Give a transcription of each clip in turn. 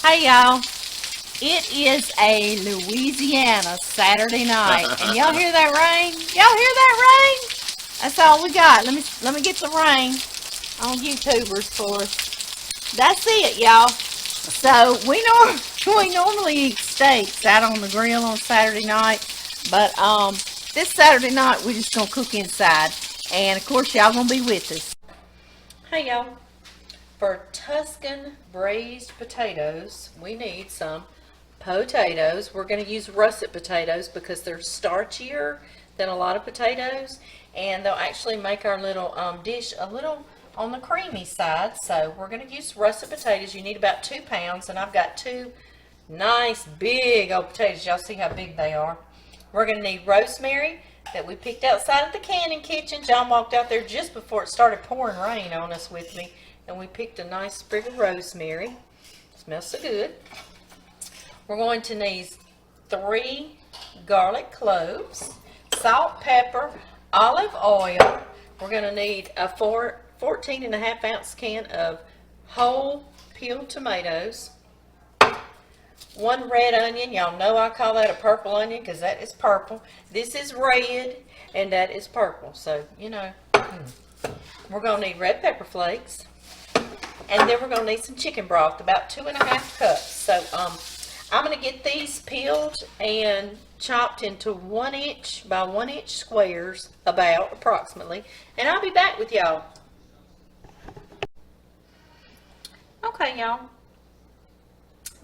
Hey y'all, it is a Louisiana Saturday night, and y'all hear that rain? Y'all hear that rain? That's all we got. Let me get the rain on YouTubers for us. That's it, y'all. So we normally eat steaks out on the grill on Saturday night, but this Saturday night we're just gonna cook inside, and of course y'all gonna be with us. Hey y'all. For Tuscan braised potatoes, we need some potatoes. We're going to use russet potatoes because they're starchier than a lot of potatoes, and they'll actually make our little dish a little on the creamy side. So we're going to use russet potatoes. You need about 2 pounds, and I've got 2 nice big old potatoes. Y'all see how big they are. We're going to need rosemary that we picked outside of the canning kitchen. John walked out there just before it started pouring rain on us with me. And we picked a nice sprig of rosemary. Smells so good. We're going to need 3 garlic cloves, salt, pepper, olive oil. We're going to need a 14.5-ounce can of whole peeled tomatoes, 1 red onion. Y'all know I call that a purple onion because that is purple. This is red and that is purple. So, you know, we're going to need red pepper flakes. And then we're going to need some chicken broth, about 2.5 cups. So I'm going to get these peeled and chopped into 1-inch by 1-inch squares, approximately. And I'll be back with y'all. Okay, y'all.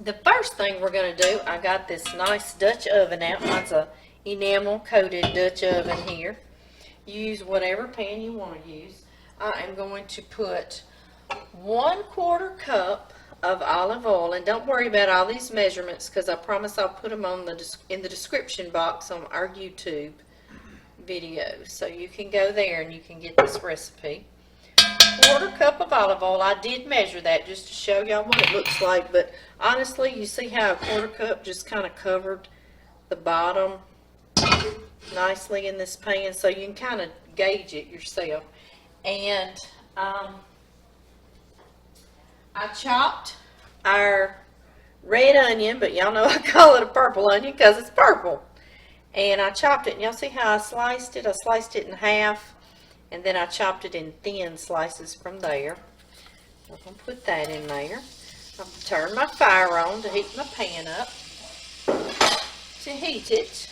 The first thing we're going to do, I got this nice Dutch oven out. Mine's a enamel coated Dutch oven here. Use whatever pan you want to use. I am going to put 1/4 cup of olive oil, and don't worry about all these measurements because I promise I'll put them on in the description box on our YouTube video, so you can go there and you can get this recipe. 1/4 cup of olive oil. I did measure that just to show y'all what it looks like, but honestly, you see how a 1/4 cup just kind of covered the bottom nicely in this pan, so you can kind of gauge it yourself. And I chopped our red onion, but y'all know I call it a purple onion because it's purple. And I chopped it, and y'all see how I sliced it? I sliced it in half, and then I chopped it in thin slices from there. I'm going to put that in there. I'm going to turn my fire on to heat my pan up. To heat it,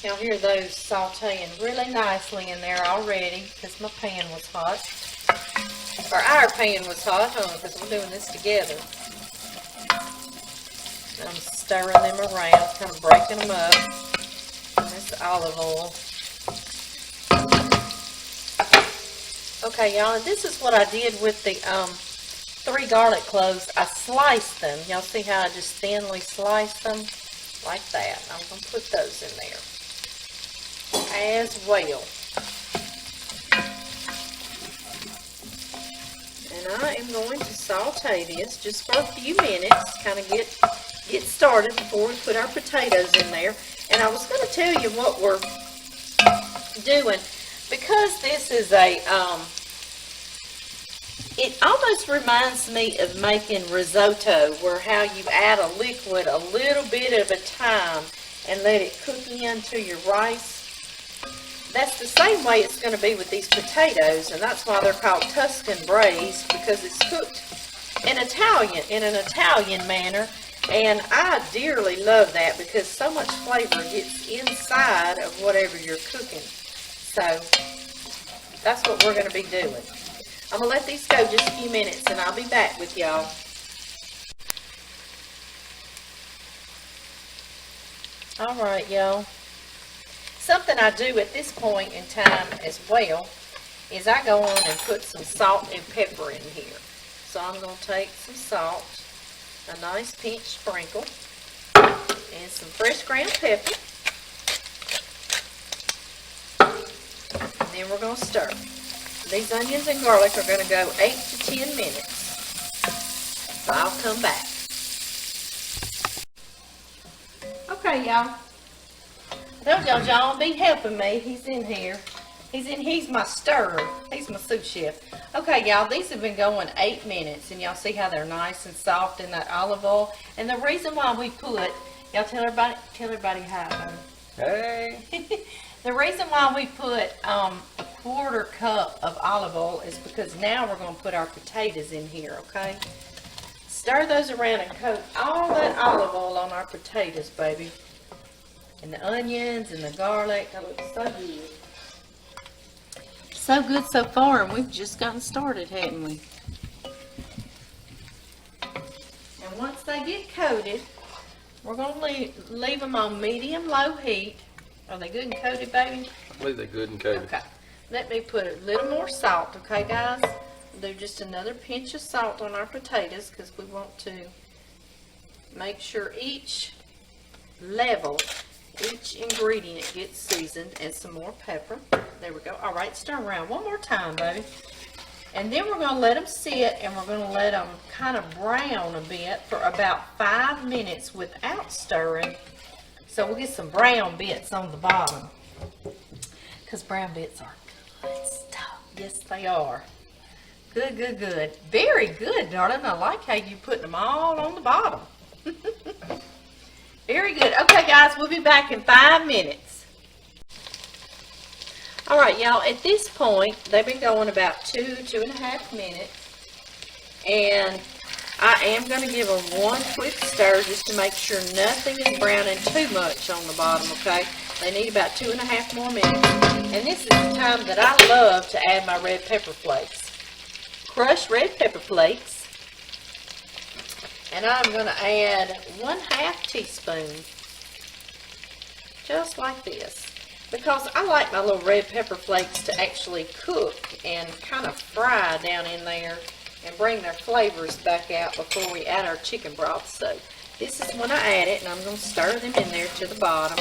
y'all hear those sauteing really nicely in there already because my pan was hot. Or our pan was hot, because we're doing this together. I'm stirring them around, kind of breaking them up. That's olive oil. Okay, y'all, and this is what I did with the 3 garlic cloves. I sliced them. Y'all see how I just thinly sliced them? Like that. I'm going to put those in there as well. And I am going to saute this just for a few minutes, kind of get started before we put our potatoes in there. And I was going to tell you what we're doing, because this is a it almost reminds me of making risotto, where how you add a liquid a little bit at a time and let it cook into your rice. That's the same way it's going to be with these potatoes, and that's why they're called Tuscan Braised, because it's cooked in an Italian manner, and I dearly love that because so much flavor gets inside of whatever you're cooking. So that's what we're going to be doing. I'm going to let these go just a few minutes, and I'll be back with y'all. All right, y'all. Something I do at this point in time as well is I go on and put some salt and pepper in here. So I'm going to take some salt, a nice pinch sprinkle, and some fresh ground pepper. And then we're going to stir. These onions and garlic are going to go 8 to 10 minutes. So I'll come back. Okay, y'all. Don't y'all be helping me. He's in here. He's my stirrer. He's my sous chef. Okay, y'all, these have been going 8 minutes, and y'all see how they're nice and soft in that olive oil. And the reason why we put, y'all tell everybody hi. Hey. The reason why we put a 1/4 cup of olive oil is because now we're going to put our potatoes in here, okay? Stir those around and coat all that olive oil on our potatoes, baby. And the onions and the garlic. That looks so good. So good so far, and we've just gotten started, haven't we? And once they get coated, we're going to leave them on medium-low heat. Are they good and coated, baby? I believe they're good and coated. Okay. Let me put a little more salt, okay, guys? We'll do just another pinch of salt on our potatoes because we want to make sure each ingredient gets seasoned, and some more pepper. There we go. All right, stir around one more time, baby. And then we're going to let them sit, and we're going to let them kind of brown a bit for about 5 minutes without stirring. So we'll get some brown bits on the bottom, because brown bits are good stuff. Yes, they are. Good, good, good. Very good, darling. I like how you put them all on the bottom. Very good. Okay, guys, we'll be back in 5 minutes. All right, y'all, at this point, they've been going about 2.5 minutes. And I am going to give them one quick stir just to make sure nothing is browning too much on the bottom, okay? They need about 2.5 more minutes. And this is the time that I love to add my red pepper flakes. Crushed red pepper flakes. And I'm going to add 1/2 teaspoon. Just like this. Because I like my little red pepper flakes to actually cook and kind of fry down in there and bring their flavors back out before we add our chicken broth. So this is when I add it, and I'm going to stir them in there to the bottom.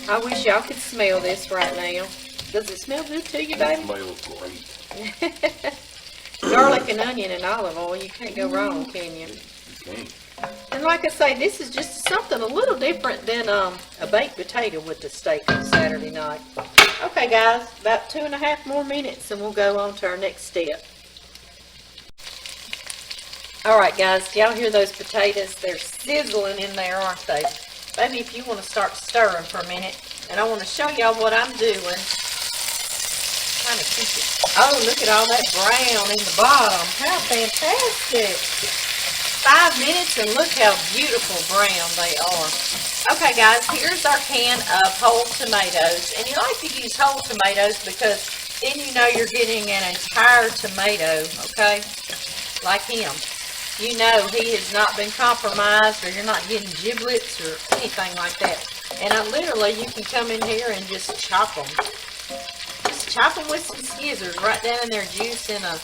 I wish y'all could smell this right now. Does it smell good to you, baby? It smells great. Garlic and onion and olive oil, you can't go wrong, can you? You can't. And like I say, this is just something a little different than a baked potato with the steak on Saturday night. Okay, guys, about 2.5 more minutes, and we'll go on to our next step. All right, guys, y'all hear those potatoes? They're sizzling in there, aren't they? Maybe if you want to start stirring for a minute, and I want to show y'all what I'm doing. Kind of keep it. Oh, look at all that brown in the bottom. How fantastic. 5 minutes, and look how beautiful brown they are. Okay, guys, here's our can of whole tomatoes. And you like to use whole tomatoes because then you know you're getting an entire tomato, okay? Like him. You know he has not been compromised, or you're not getting giblets or anything like that. And you can come in here and just chop them. Just chop them with some scissors right down in their juice in this.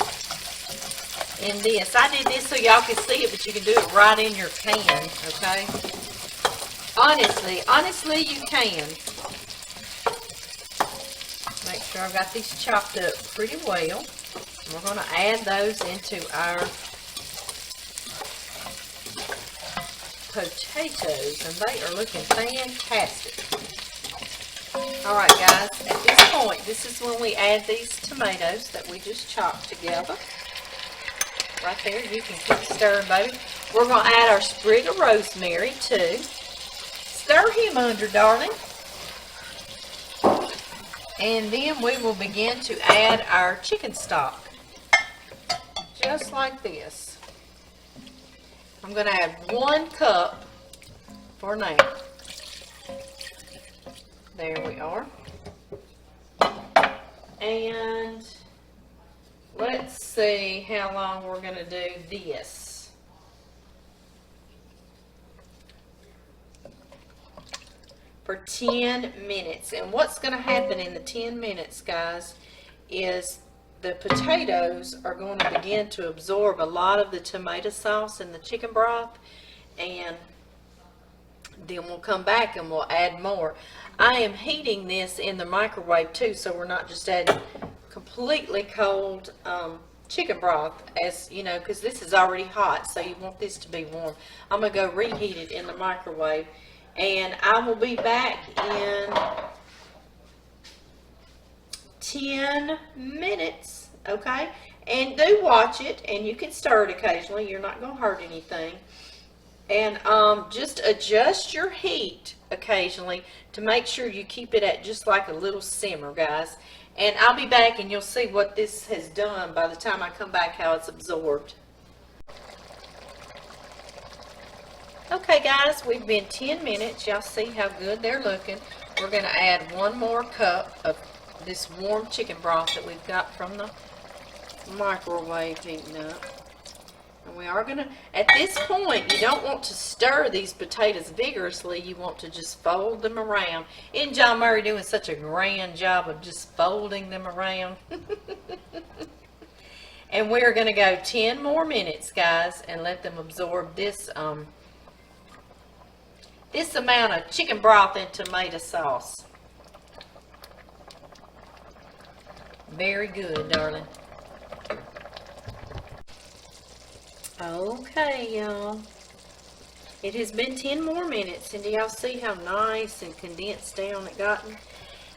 I did this so y'all can see it, but you can do it right in your can, okay? Honestly, you can. Make sure I've got these chopped up pretty well. We're going to add those into our potatoes, and they are looking fantastic. Alright, guys, at this point, this is when we add these tomatoes that we just chopped together. Right there, you can keep stirring, baby. We're going to add our sprig of rosemary, too. Stir him under, darling. And then we will begin to add our chicken stock. Just like this. I'm going to add 1 cup for now. There we are. And let's see how long we're going to do this. For 10 minutes. And what's going to happen in the 10 minutes, guys, is the potatoes are going to begin to absorb a lot of the tomato sauce and the chicken broth, and then we'll come back and we'll add more. I am heating this in the microwave too, so we're not just adding completely cold chicken broth, as you know, because this is already hot, so you want this to be warm. I'm going to go reheat it in the microwave, And I will be back in 10 minutes, okay? And do watch it, and you can stir it occasionally. You're not going to hurt anything. And just adjust your heat occasionally to make sure you keep it at just like a little simmer, guys. And I'll be back, and you'll see what this has done by the time I come back, how it's absorbed. Okay, guys, we've been 10 minutes. Y'all see how good they're looking. We're going to add 1 more cup of this warm chicken broth that we've got from the microwave heating up. And we are going to, at this point, you don't want to stir these potatoes vigorously. You want to just fold them around. Isn't John Murray doing such a grand job of just folding them around? And we're going to go 10 more minutes, guys, and let them absorb this this amount of chicken broth and tomato sauce. Very good, darling. Okay, y'all. It has been 10 more minutes, and do y'all see how nice and condensed down it gotten?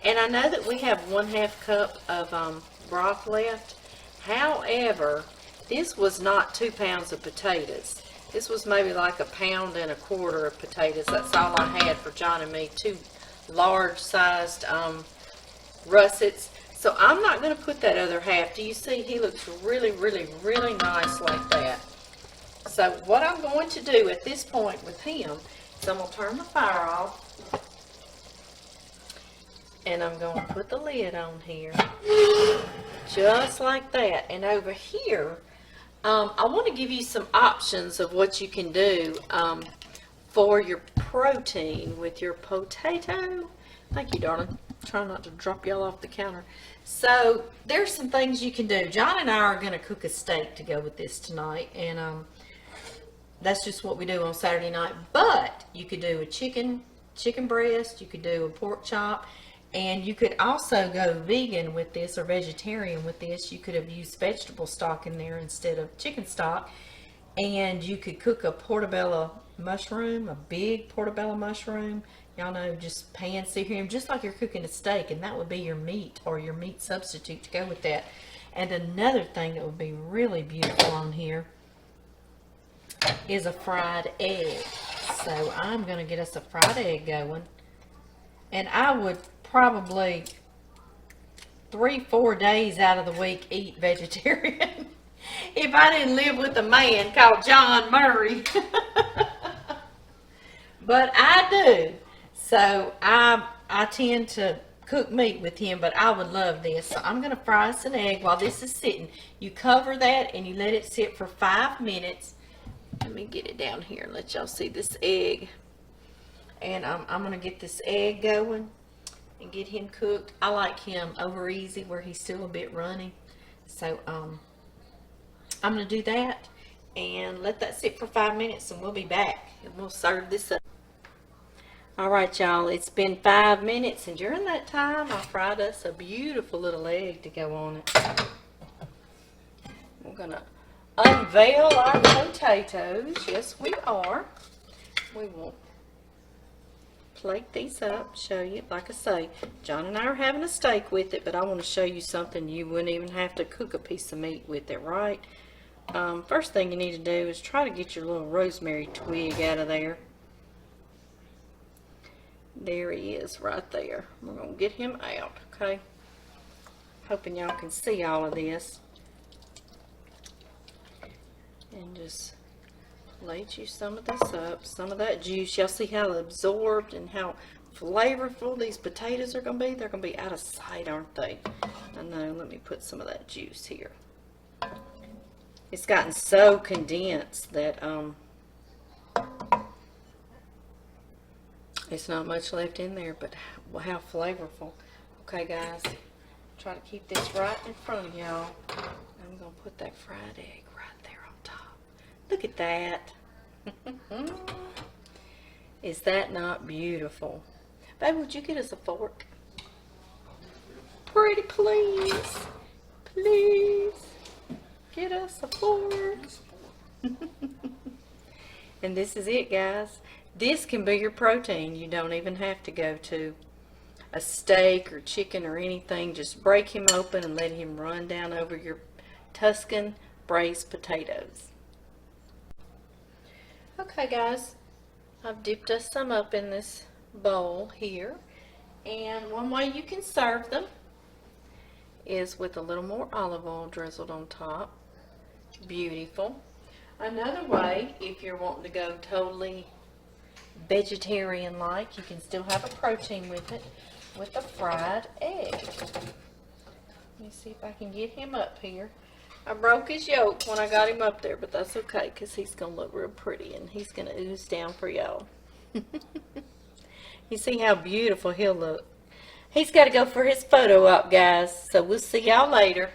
And I know that we have 1/2 cup of broth left. However, this was not 2 pounds of potatoes. This was maybe like 1.25 pounds of potatoes. That's all I had for John and me. 2 large-sized russets. So I'm not going to put that other half. Do you see? He looks really, really, really nice like that. So what I'm going to do at this point with him is I'm going to turn the fire off. And I'm going to put the lid on here. Just like that. And over here, I want to give you some options of what you can do for your protein with your potato. Thank you, darling. Try not to drop y'all off the counter. So there's some things you can do. John and I are going to cook a steak to go with this tonight, and that's just what we do on Saturday night. But you could do a chicken breast. You could do a pork chop. And you could also go vegan with this or vegetarian with this. You could have used vegetable stock in there instead of chicken stock. And you could cook a portabella mushroom, a big portabella mushroom. Y'all know, just pan-sear him, just like you're cooking a steak. And that would be your meat or your meat substitute to go with that. And another thing that would be really beautiful on here is a fried egg. So I'm going to get us a fried egg going. And I would probably 3-4 days out of the week eat vegetarian if I didn't live with a man called John Murray. But I do. So I tend to cook meat with him, but I would love this. So I'm going to fry us an egg while this is sitting. You cover that and you let it sit for 5 minutes. Let me get it down here and let y'all see this egg. And I'm going to get this egg going and get him cooked. I like him over easy where he's still a bit runny. So I'm going to do that and let that sit for 5 minutes, and we'll be back and we'll serve this up. Alright, y'all, it's been 5 minutes, and during that time I fried us a beautiful little egg to go on it. We're going to unveil our potatoes. Yes, we are. We will plate these up, show you. Like I say, John and I are having a steak with it, but I want to show you something you wouldn't even have to cook a piece of meat with it, right? First thing you need to do is try to get your little rosemary twig out of there. There he is right there. We're going to get him out, okay? Hoping y'all can see all of this. And just plate you some of this up, some of that juice. Y'all see how absorbed and how flavorful these potatoes are going to be? They're going to be out of sight, aren't they? I know. Let me put some of that juice here. It's gotten so condensed that it's not much left in there, but how flavorful. Okay, guys, try to keep this right in front of y'all. I'm going to put that fried egg right there on top. Look at that. Is that not beautiful? Babe, would you get us a fork? Pretty please. Please. Get us a fork. And this is it, guys. This can be your protein. You don't even have to go to a steak or chicken or anything. Just break him open and let him run down over your Tuscan braised potatoes. Okay guys, I've dipped us some up in this bowl here, and one way you can serve them is with a little more olive oil drizzled on top. Beautiful. Another way, if you're wanting to go totally vegetarian like, you can still have a protein with it, with a fried egg. Let me see if I can get him up here. I broke his yolk when I got him up there, but that's okay because he's going to look real pretty and he's going to ooze down for y'all. You see how beautiful he'll look. He's got to go for his photo op, guys, so we'll see y'all later.